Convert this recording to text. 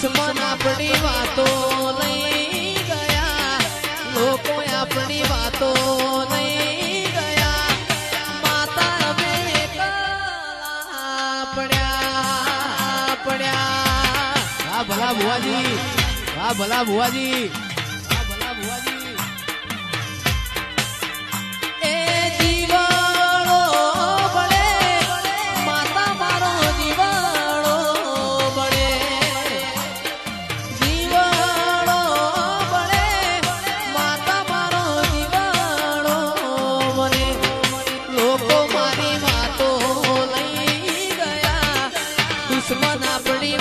દુશ્મન આપણી વાતો લઈ ગયા, લોકો આપણી વાતો લઈ ગયા, માતા અમે એકલા પડ્યા પડ્યા. વાહ ભલા ભુવાજી, વાહ ભલા ભુવાજી, વાહ ભલા ભુવાજી. એ જીવાળો બળે માતા મારો જીવાળો બળે, જીવાળો બળે માતા મારો જીવાળો બળે. લોકો મારી વાતો લઈ ગયા, દુશ્મન આપણી